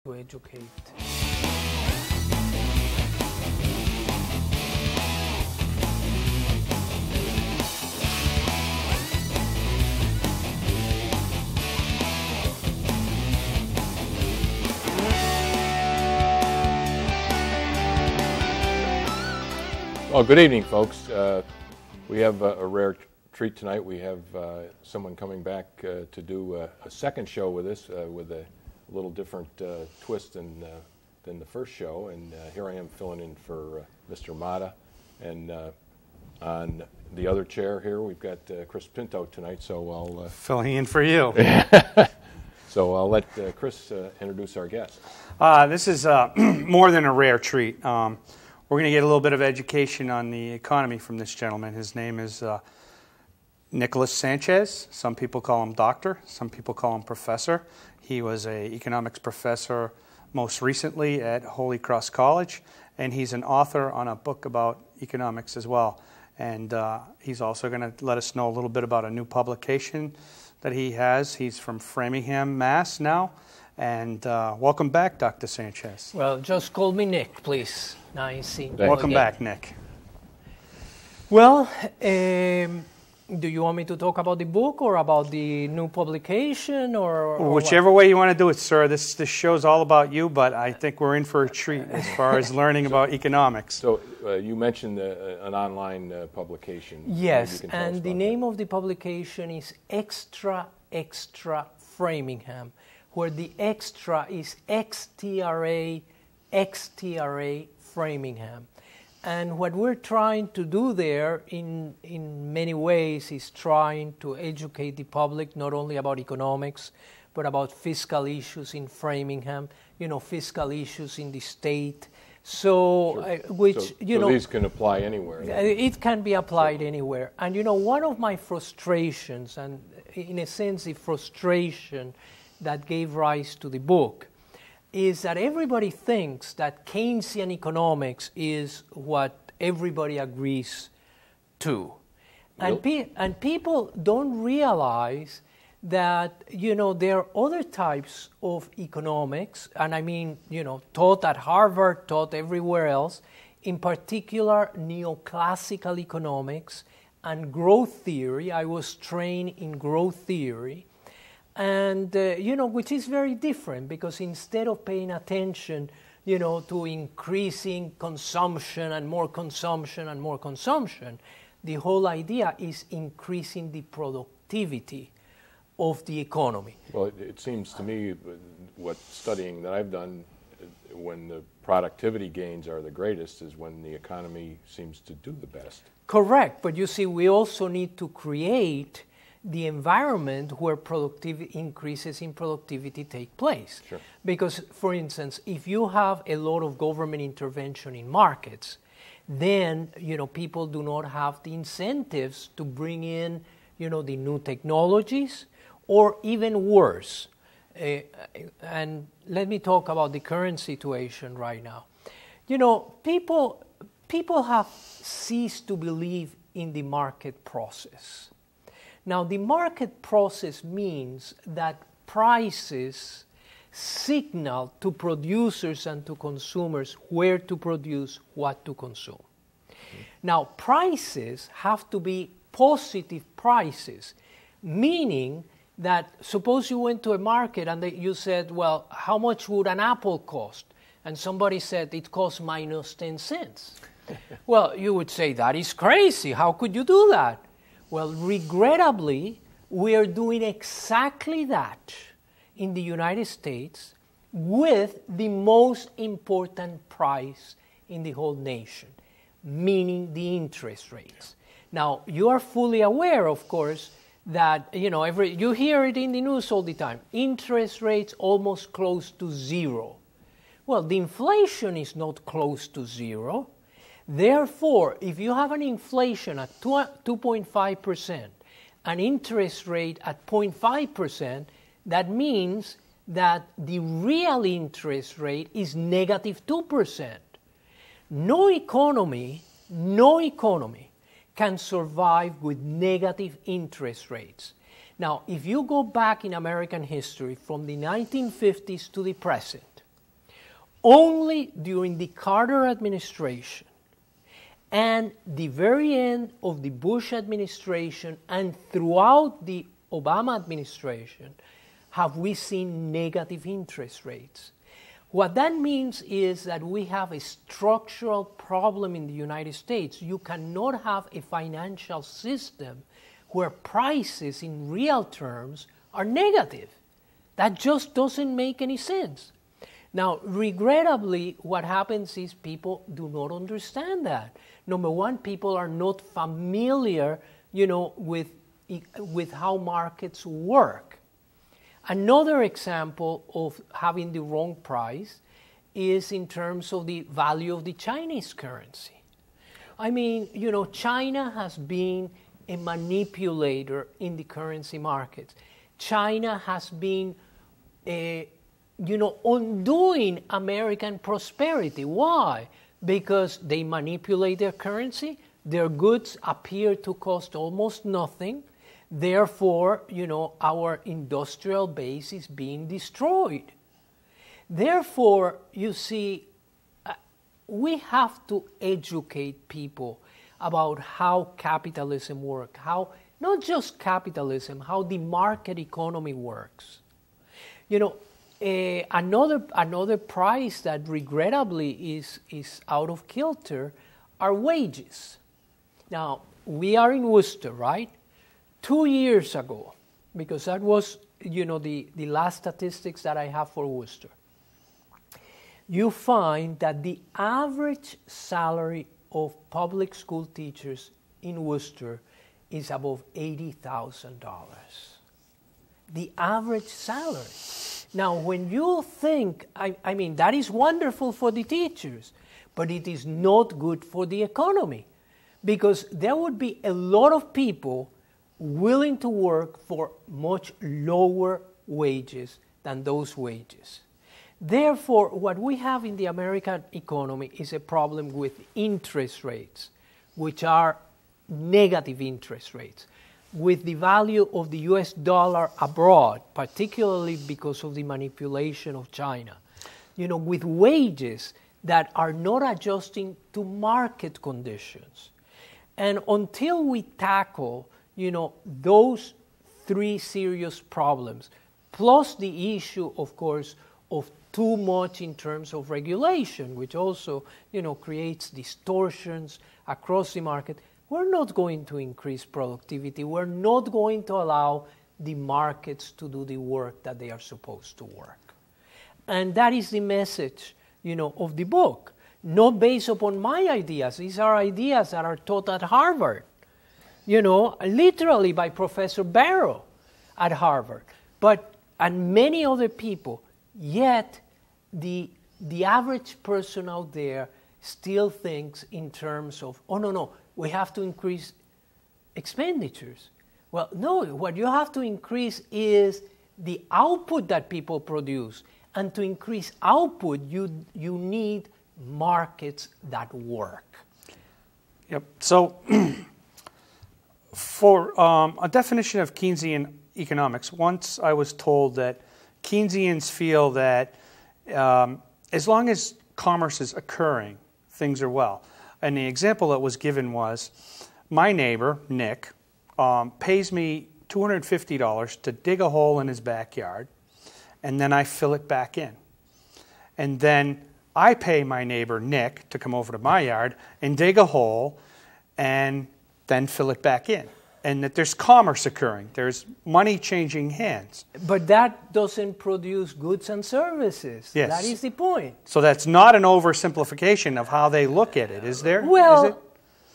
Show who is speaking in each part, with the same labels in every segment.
Speaker 1: to educate.
Speaker 2: Well, good evening, folks. We have a rare treat tonight. We have someone coming back to do a second show with us with a little different twist than the first show. And here I am filling in for Mr. Mata. And on the other chair here, we've got Chris Pinto tonight. So I'll
Speaker 3: filling in for you.
Speaker 2: So I'll let Chris introduce our guest.
Speaker 3: This is more than a rare treat. We're going to get a little bit of education on the economy from this gentleman. His name is Nicholas Sanchez. Some people call him doctor. Some people call him professor. He was an economics professor most recently at Holy Cross College, and he's an author on a book about economics as well. And he's also going to let us know a little bit about a new publication that he has. He's from Framingham, Mass. now. And welcome back, Dr. Sanchez.
Speaker 1: Well, just call me Nick, please. Nice seeing you.
Speaker 3: Welcome back, Nick.
Speaker 1: Well, do you want me to talk about the book or about the new publication or
Speaker 3: whichever way you want to do it, sir. This show's all about you, but I think we're in for a treat as far as learning about economics.
Speaker 2: So you mentioned an online publication.
Speaker 1: Yes, and the name of the publication is Extra Framingham, where the extra is XTRA Framingham. And what we're trying to do there in many ways is trying to educate the public not only about economics, but about fiscal issues in Framingham, fiscal issues in the state. So,
Speaker 2: sure. These can apply anywhere.
Speaker 1: It can be applied anywhere. And, one of my frustrations, and in a sense the frustration that gave rise to the book, is that everybody thinks that Keynesian economics is what everybody agrees to. And, and people don't realize that, there are other types of economics, and I mean, taught at Harvard, taught everywhere else, in particular neoclassical economics and growth theory. I was trained in growth theory. And, which is very different because instead of paying attention, to increasing consumption and more consumption and more consumption, the whole idea is increasing the productivity of the economy.
Speaker 2: Well, it seems to me, what studying that I've done, when the productivity gains are the greatest is when the economy seems to do the best.
Speaker 1: Correct. But you see, we also need to create the environment where increases in productivity take place.
Speaker 2: Sure.
Speaker 1: Because, for instance, if you have a lot of government intervention in markets, then, people do not have the incentives to bring in, the new technologies, or even worse. And let me talk about the current situation right now. People have ceased to believe in the market process. Now, the market process means that prices signal to producers and to consumers where to produce, what to consume. Mm-hmm. Now, prices have to be positive prices, meaning that suppose you went to a market and you said, well, how much would an apple cost? And somebody said it costs minus 10 cents. Well, you would say, that is crazy. How could you do that? Well, regrettably, we are doing exactly that in the United States with the most important price in the whole nation, meaning the interest rates. Now, you are fully aware, of course, that, you hear it in the news all the time, interest rates almost close to zero. Well, the inflation is not close to zero. Therefore, if you have an inflation at 2.5%, an interest rate at 0.5%, that means that the real interest rate is negative 2%. No economy can survive with negative interest rates. Now, if you go back in American history from the 1950s to the present, Only during the Carter administration and the very end of the Bush administration and throughout the Obama administration have we seen negative interest rates. What that means is that we have a structural problem in the United States. You cannot have a financial system where prices in real terms are negative. That just doesn't make any sense. Now, regrettably, what happens is people do not understand that. Number one, people are not familiar, with how markets work. Another example of having the wrong price is in terms of the value of the Chinese currency. I mean, China has been a manipulator in the currency markets. China has been undoing American prosperity. Why? Because they manipulate their currency. Their goods appear to cost almost nothing. Therefore, our industrial base is being destroyed. Therefore, you see, we have to educate people about how capitalism works, how not just capitalism, how the market economy works. Another price that regrettably is out of kilter are wages. Now, we are in Worcester, right? 2 years ago, because that was, the last statistics that I have for Worcester, you find that the average salary of public school teachers in Worcester is above $80,000. The average salary. Now, when you think, I mean, that is wonderful for the teachers, but it is not good for the economy, because there would be a lot of people willing to work for much lower wages than those wages. Therefore, what we have in the American economy is a problem with interest rates, which are negative interest rates, with the value of the US dollar abroad, particularly because of the manipulation of China, with wages that are not adjusting to market conditions. And until we tackle, those three serious problems, plus the issue, of course, of too much in terms of regulation, which also, creates distortions across the market, we're not going to increase productivity. We're not going to allow the markets to do the work that they are supposed to work. And that is the message, of the book. Not based upon my ideas. These are ideas that are taught at Harvard, literally by Professor Barrow at Harvard, and many other people. Yet, the average person out there still thinks in terms of, oh, no, we have to increase expenditures. Well, no, what you have to increase is the output that people produce. And to increase output, you need markets that work.
Speaker 3: Yep. So, for a definition of Keynesian economics, once I was told that Keynesians feel that as long as commerce is occurring, things are well. And the example that was given was, my neighbor, Nick, pays me $250 to dig a hole in his backyard, and then I fill it back in. And then I pay my neighbor, Nick, to come over to my yard and dig a hole and then fill it back in. And that there's commerce occurring. There's money changing hands.
Speaker 1: But that doesn't produce goods and services.
Speaker 3: Yes.
Speaker 1: That is the point.
Speaker 3: So that's not an oversimplification of how they look at it, is there?
Speaker 1: Well,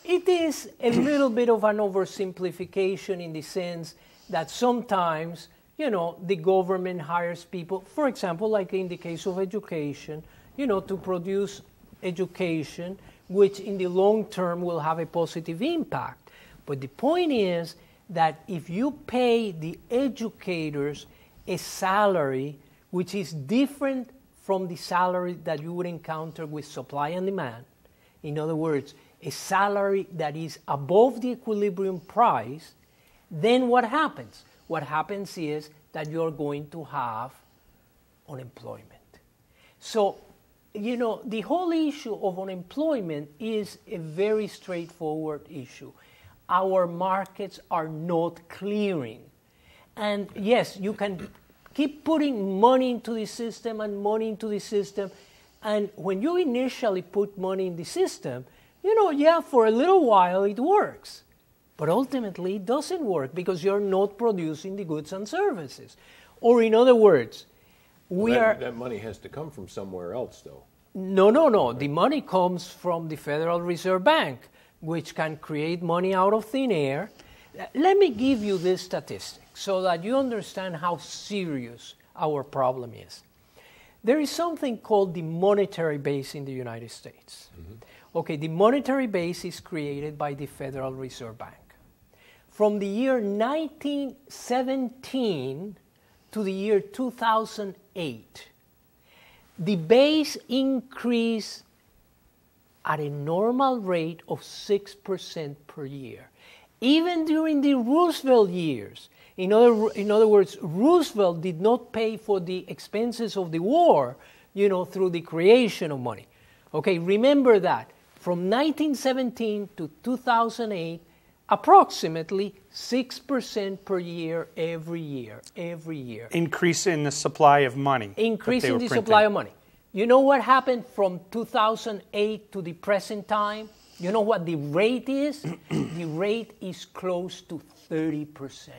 Speaker 1: it is a little bit of an oversimplification in the sense that sometimes, the government hires people, for example, like in the case of education, to produce education, which in the long term will have a positive impact. But the point is that if you pay the educators a salary which is different from the salary that you would encounter with supply and demand, in other words, a salary that is above the equilibrium price, then what happens? What happens is that you're going to have unemployment. So you know, the whole issue of unemployment is a very straightforward issue. Our markets are not clearing. And yes, you can keep putting money into the system and money into the system. And when you initially put money in the system, you know, yeah, for a little while it works. But ultimately it doesn't work because you're not producing the goods and services. Or in other words,
Speaker 2: that money has to come from somewhere else, though.
Speaker 1: No. The money comes from the Federal Reserve Bank, which can create money out of thin air. Let me give you this statistic so that you understand how serious our problem is. There is something called the monetary base in the United States. Mm-hmm. Okay, the monetary base is created by the Federal Reserve Bank. From the year 1917 to the year 2008, the base increased at a normal rate of 6% per year. Even during the Roosevelt years, in other words, Roosevelt did not pay for the expenses of the war, you know, through the creation of money. Okay, remember that. From 1917 to 2008, approximately 6% per year, every year.
Speaker 3: Increase in the supply of money.
Speaker 1: Increase in the supply of money. You know what happened from 2008 to the present time? You know what the rate is? The rate is close to 30%.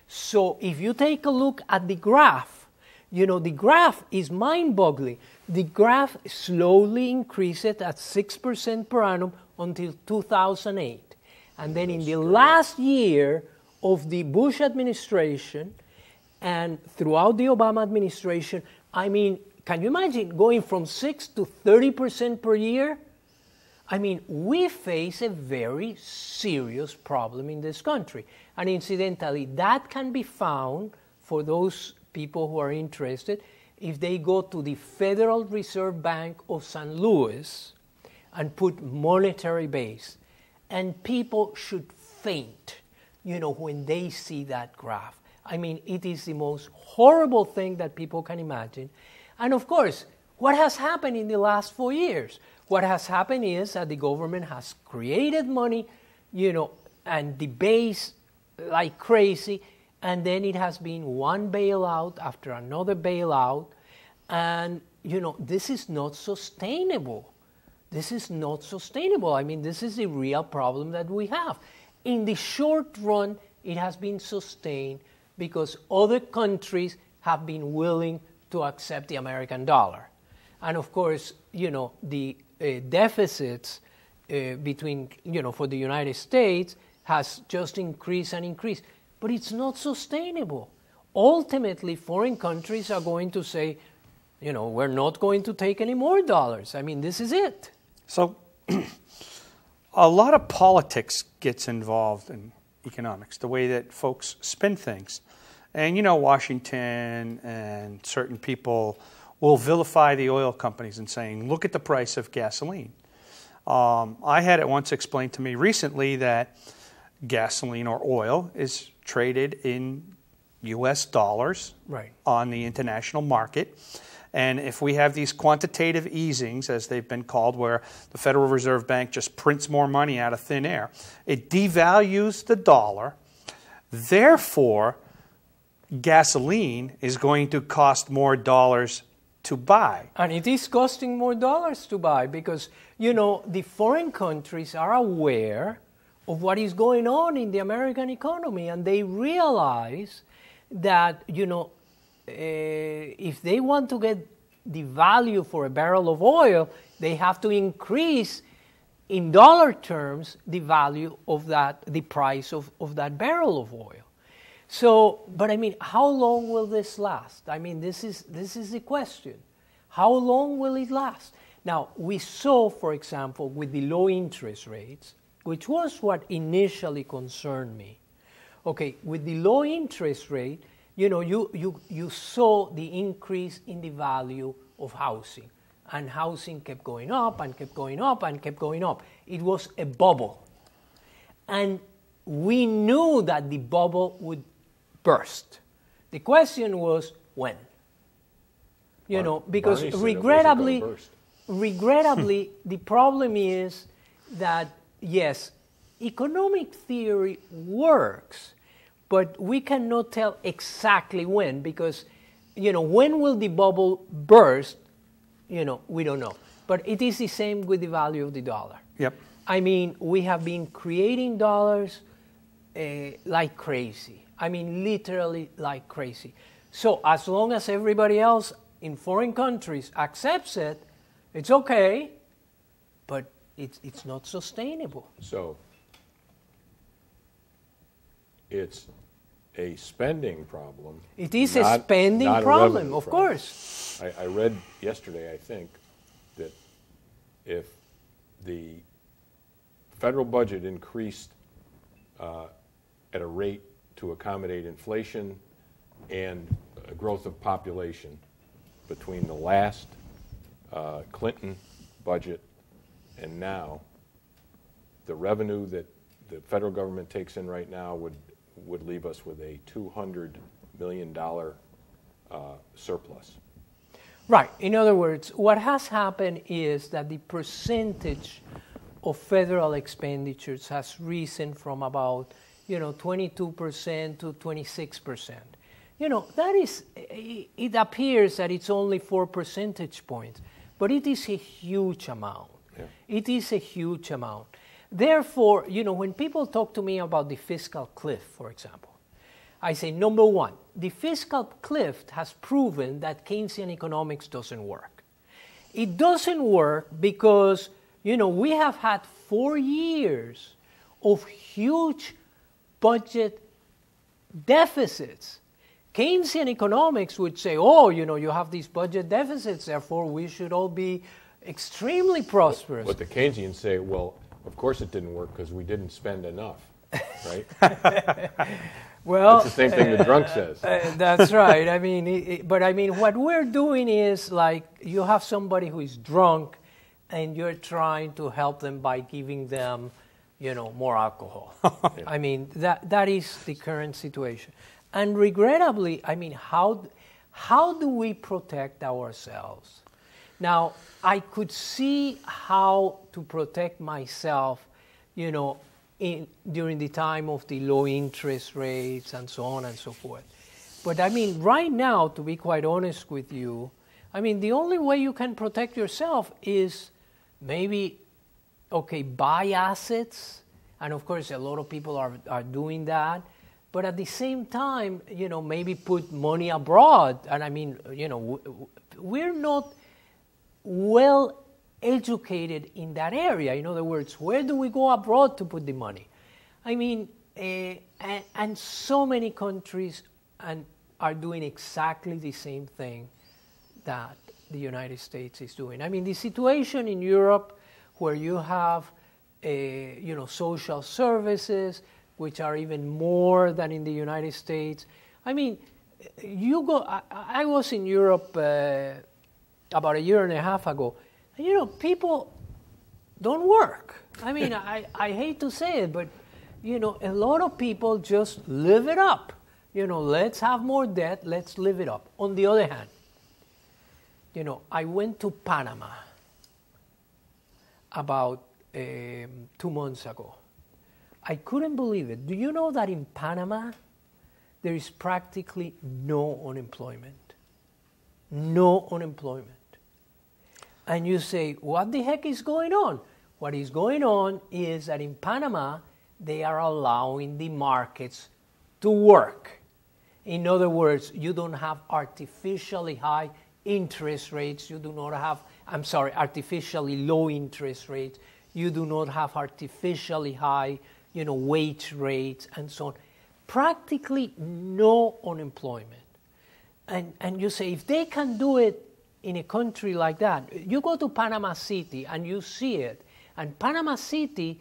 Speaker 1: So if you take a look at the graph, you know, the graph is mind-boggling. The graph slowly increases at 6% per annum until 2008. And then in the last year of the Bush administration and throughout the Obama administration, I mean, can you imagine going from 6 to 30% per year? I mean, we face a very serious problem in this country. And incidentally, that can be found for those people who are interested if they go to the Federal Reserve Bank of St. Louis and put monetary base. And people should faint, you know, when they see that graph. I mean, it is the most horrible thing that people can imagine. And of course, what has happened in the last 4 years? What has happened is that the government has created money, you know, and the base like crazy, and then it has been one bailout after another bailout, and, you know, this is not sustainable. This is not sustainable. I mean, this is a real problem that we have. In the short run, it has been sustained because other countries have been willing to accept the American dollar. And of course, you know, the deficits between, you know, for the United States has just increased and increased. But it's not sustainable. Ultimately, foreign countries are going to say, you know, we're not going to take any more dollars. I mean, this is it.
Speaker 3: So a lot of politics gets involved in economics, the way that folks spin things. And, you know, Washington and certain people will vilify the oil companies and saying, look at the price of gasoline. I had it once explained to me recently that gasoline or oil is traded in U.S. dollars on the international market. And if we have these quantitative easings, as they've been called, where the Federal Reserve Bank just prints more money out of thin air, it devalues the dollar. Therefore, gasoline is going to cost more dollars to buy.
Speaker 1: And it is costing more dollars to buy because, you know, the foreign countries are aware of what is going on in the American economy, and they realize that, you know, if they want to get the value for a barrel of oil, they have to increase in dollar terms the value of that, the price of that barrel of oil. So, but I mean, how long will this last? I mean, this is the question. How long will it last? Now, we saw, for example, with the low interest rates, which was what initially concerned me. Okay, with the low interest rate, you know, you saw the increase in the value of housing. And housing kept going up and kept going up and kept going up. It was a bubble. And we knew that the bubble would burst. The question was when. You know, because
Speaker 2: Bernie said it wasn't gonna burst.
Speaker 1: regrettably, the problem is that, yes, economic theory works, but we cannot tell exactly when, because, you know, when will the bubble burst? You know, we don't know. But it is the same with the value of the dollar.
Speaker 3: Yep.
Speaker 1: I mean, we have been creating dollars like crazy. I mean, literally like crazy. So as long as everybody else in foreign countries accepts it, it's okay, but it's not sustainable.
Speaker 2: So it's a spending problem.
Speaker 1: It is a spending
Speaker 2: not
Speaker 1: problem,
Speaker 2: a
Speaker 1: of
Speaker 2: problem.
Speaker 1: course.
Speaker 2: I read yesterday, I think, that if the federal budget increased at a rate to accommodate inflation and a growth of population between the last Clinton budget and now, the revenue that the federal government takes in right now would leave us with a $200 million surplus.
Speaker 1: Right. In other words, what has happened is that the percentage of federal expenditures has risen from about, 22% to 26%. That is, it appears that it's only 4 percentage points, but it is a huge amount.
Speaker 2: Yeah.
Speaker 1: It is a huge amount. Therefore, when people talk to me about the fiscal cliff, for example, I say, number one, the fiscal cliff has proven that Keynesian economics doesn't work. It doesn't work because, we have had 4 years of huge budget deficits. Keynesian economics would say, you have these budget deficits, therefore we should all be extremely prosperous.
Speaker 2: But the Keynesians say, well, of course it didn't work because we didn't spend enough, right?
Speaker 1: Well,
Speaker 2: it's the same thing the drunk says.
Speaker 1: That's right. I mean, what we're doing is like you have somebody who is drunk, and you're trying to help them by giving them, more alcohol.
Speaker 2: Yeah.
Speaker 1: I mean, that is the current situation. And regrettably, I mean, how do we protect ourselves? Now, I could see how to protect myself, during the time of the low interest rates and so on and so forth. But I mean, right now, to be quite honest with you, I mean, the only way you can protect yourself is maybe, buy assets. And of course, a lot of people are doing that. But at the same time, maybe put money abroad. And I mean, we're not well educated in that area. In other words, where do we go abroad to put the money? I mean, and so many countries are doing exactly the same thing that the United States is doing. I mean, the situation in Europe where you have, social services, which are even more than in the United States. I mean, I was in Europe about a year and a half ago. And, people don't work. I mean, I hate to say it, but, a lot of people just live it up. Let's have more debt, let's live it up. On the other hand, I went to Panama about 2 months ago. I couldn't believe it. Do you know that in Panama, there is practically no unemployment? No unemployment. And you say, what the heck is going on? What is going on is that in Panama, they are allowing the markets to work. In other words, you don't have artificially high interest rates. You do not have, artificially low interest rates. You do not have artificially high, wage rates and so on. Practically no unemployment. And you say, if they can do it in a country like that, you go to Panama City and you see it. And Panama City,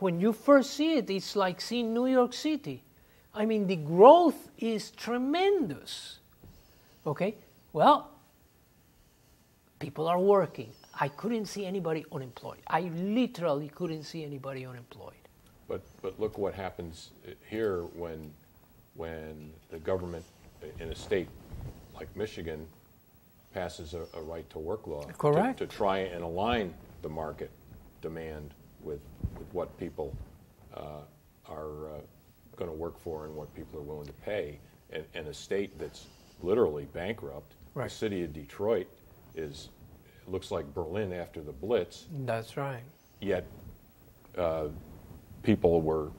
Speaker 1: when you first see it, it's like seeing New York City. I mean, the growth is tremendous. Okay? Well, people are working. I couldn't see anybody unemployed. I literally couldn't see anybody unemployed.
Speaker 2: But look what happens here when the government in a state like Michigan passes a right-to-work law.
Speaker 1: Correct.
Speaker 2: To try and align the market demand with what people are going to work for and what people are willing to pay. And a state that's literally bankrupt,
Speaker 1: right.
Speaker 2: The city of Detroit looks like Berlin after the Blitz.
Speaker 1: That's right.
Speaker 2: Yet people were,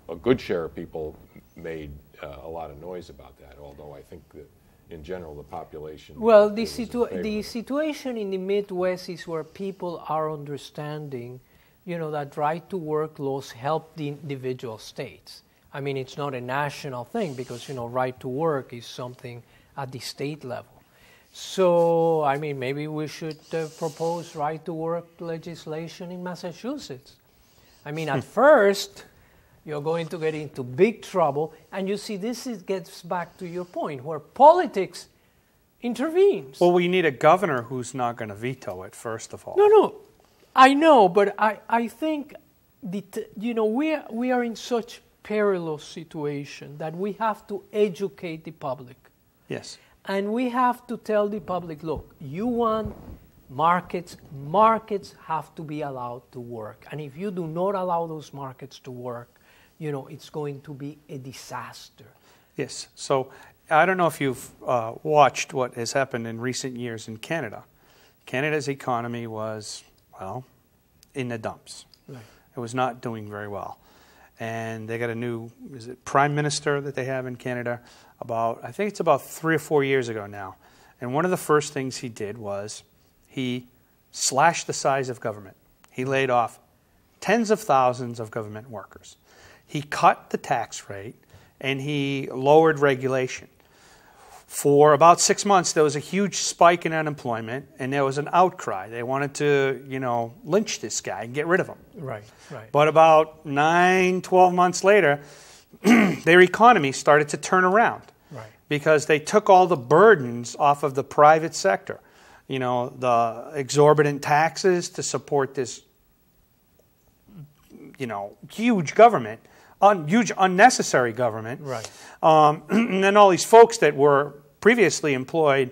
Speaker 2: a good share of people made a lot of noise about that, although I think that in general the population...
Speaker 1: Well, the situation in the Midwest is where people are understanding, that right-to-work laws help the individual states. I mean, it's not a national thing because, right-to-work is something at the state level. So, I mean, maybe we should propose right-to-work legislation in Massachusetts. I mean, at first, you're going to get into big trouble. And you see, gets back to your point, where politics intervenes.
Speaker 3: Well, we need a governor who's not going to veto it, first of all.
Speaker 1: No, I know, but I think, we are in such perilous situation that we have to educate the public.
Speaker 3: Yes.
Speaker 1: And we have to tell the public, look, you want markets have to be allowed to work. And if you do not allow those markets to work, it's going to be a disaster.
Speaker 3: Yes. So I don't know if you've watched what has happened in recent years in Canada. Canada's economy was, in the dumps.
Speaker 1: Right.
Speaker 3: It was not doing very well. And they got a new, prime minister that they have in Canada I think it's about 3 or 4 years ago now. And one of the first things he did was he slashed the size of government. He laid off tens of thousands of government workers. He cut the tax rate and he lowered regulation. For about 6 months, there was a huge spike in unemployment and there was an outcry. They wanted to, lynch this guy and get rid of him.
Speaker 1: Right.
Speaker 3: But about 9, 12 months later, their economy started to turn around.
Speaker 1: Right.
Speaker 3: Because they took all the burdens off of the private sector. The exorbitant taxes to support this, huge government, huge unnecessary government.
Speaker 1: Right.
Speaker 3: And then all these folks that were previously employed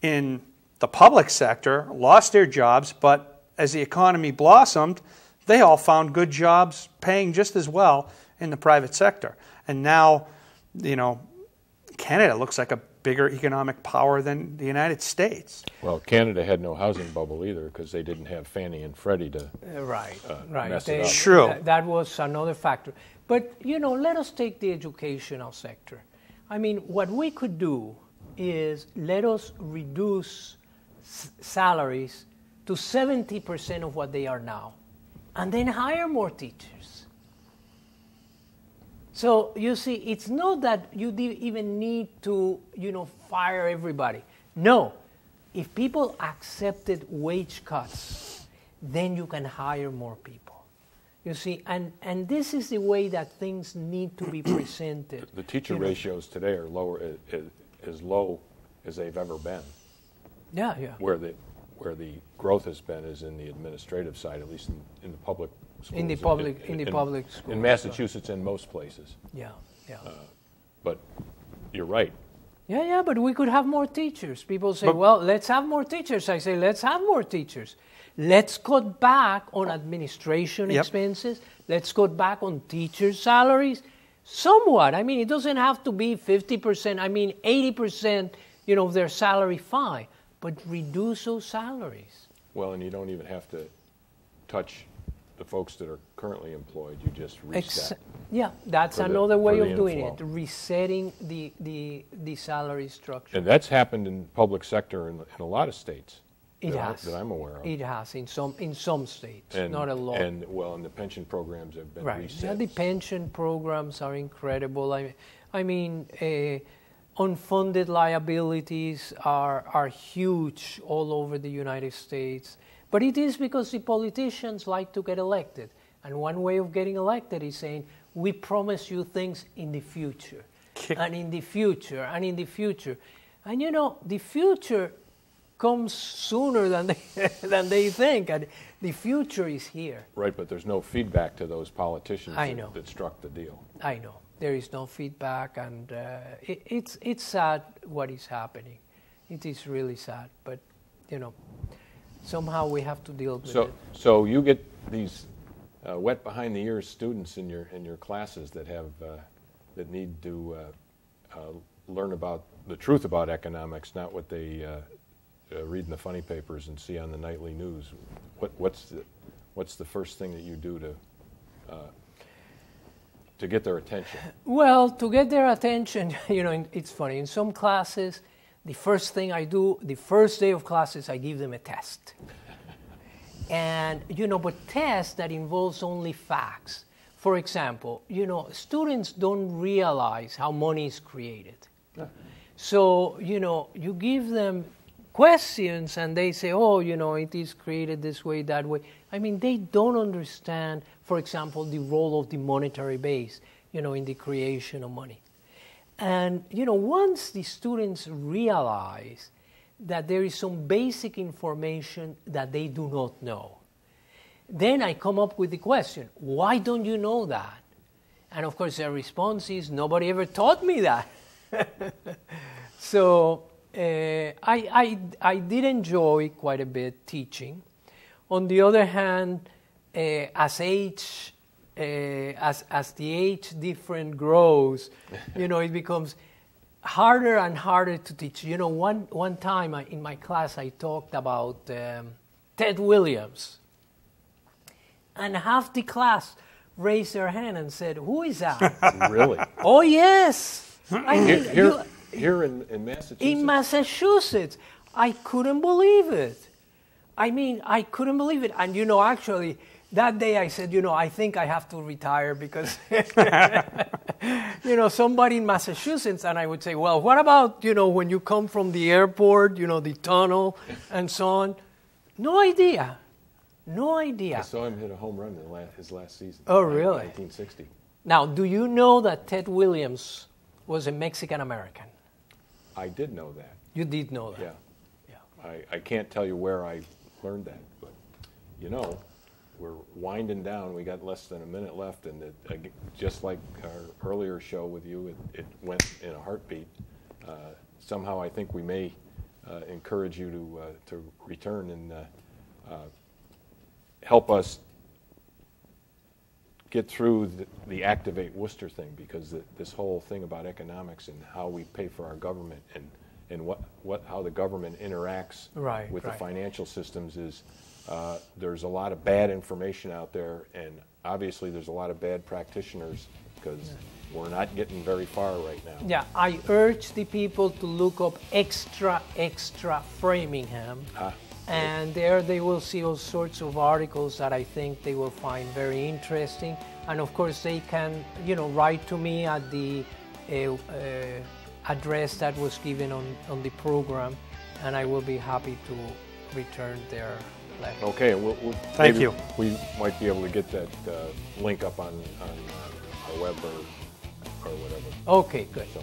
Speaker 3: in the public sector lost their jobs, but as the economy blossomed, they all found good jobs paying just as well in the private sector. And now, Canada looks like a bigger economic power than the United States.
Speaker 2: Well, Canada had no housing bubble either because they didn't have Fannie and Freddie to mess it up.
Speaker 3: True.
Speaker 1: That was another factor. But, let us take the educational sector. I mean, what we could do is let us reduce salaries to 70% of what they are now, and then hire more teachers. So, you see, it's not that you even need to, fire everybody. No. If people accepted wage cuts, then you can hire more people. You see, and this is the way that things need to be presented.
Speaker 2: The teacher ratios today are as low as they've ever been.
Speaker 1: Yeah.
Speaker 2: Where the growth has been is in the administrative side, at least in the public schools.
Speaker 1: In the public schools.
Speaker 2: In Massachusetts and most places.
Speaker 1: Yeah.
Speaker 2: But you're right.
Speaker 1: Yeah, but we could have more teachers. People say, well, let's have more teachers. I say, let's have more teachers. Let's cut back on administration expenses. Let's cut back on teachers' salaries. Somewhat. I mean, it doesn't have to be 50%. I mean, 80%, of their salary, fine. But reduce those salaries.
Speaker 2: Well, and you don't even have to touch the folks that are currently employed. You just reset.
Speaker 1: That's another way of doing it. Resetting the salary structure.
Speaker 2: And that's happened in public sector in a lot of states.
Speaker 1: It has.
Speaker 2: That I'm aware of.
Speaker 1: It has in some states, not a lot.
Speaker 2: And the pension programs have been reset.
Speaker 1: Yeah, the pension programs are incredible. I mean, unfunded liabilities are huge all over the United States. But it is because the politicians like to get elected. And one way of getting elected is saying, we promise you things in the future. And in the future, and in the future. And the future comes sooner than they think, and the future is here.
Speaker 2: Right, but there's no feedback to those politicians that struck the deal.
Speaker 1: I know. There is no feedback, and it's sad what is happening. It is really sad, but somehow we have to deal with
Speaker 2: So,
Speaker 1: it.
Speaker 2: so you get these wet behind the ears students in your classes that have that need to learn about the truth about economics, not what they read in the funny papers and see on the nightly news. What's the first thing that you do to get their attention?
Speaker 1: Well, to get their attention, it's funny. In some classes, the first thing I do, the first day of classes, I give them a test. And, but tests that involves only facts. For example, students don't realize how money is created. Yeah. So, you give them questions and they say, oh, it is created this way, that way. I mean, they don't understand, for example, the role of the monetary base, in the creation of money. And, once the students realize that there is some basic information that they do not know, then I come up with the question, why don't you know that? And of course, their response is, nobody ever taught me that. So I did enjoy quite a bit teaching. On the other hand, as the age difference grows, it becomes harder and harder to teach. One time in my class I talked about Ted Williams, and half the class raised their hand and said, "Who is that?"
Speaker 2: Really?
Speaker 1: Oh yes.
Speaker 2: Here in Massachusetts.
Speaker 1: In Massachusetts, I couldn't believe it. I mean, I couldn't believe it. And actually, that day I said, I think I have to retire because, somebody in Massachusetts, and I would say, well, what about, when you come from the airport, the tunnel and so on? No idea. No idea.
Speaker 2: I saw him hit a home run in his last season.
Speaker 1: Oh, really?
Speaker 2: 1960.
Speaker 1: Now, do you know that Ted Williams was a Mexican-American?
Speaker 2: I did know that.
Speaker 1: You did know that?
Speaker 2: Yeah. I can't tell you where I learned that, but, we're winding down. We got less than a minute left, and just like our earlier show with you, it went in a heartbeat. Somehow I think we may encourage you to return and help us get through the Activate Worcester thing, because this whole thing about economics and how we pay for our government and how the government interacts with the financial systems is there's a lot of bad information out there, and obviously there's a lot of bad practitioners because we're not getting very far right now.
Speaker 1: Yeah, I urge the people to look up Extra Framingham. And there they will see all sorts of articles that I think they will find very interesting. And of course they can, write to me at the address that was given on the program, and I will be happy to return their letter.
Speaker 2: Okay,
Speaker 3: thank you.
Speaker 2: We might be able to get that link up on our web or whatever.
Speaker 1: Okay, good.
Speaker 2: So.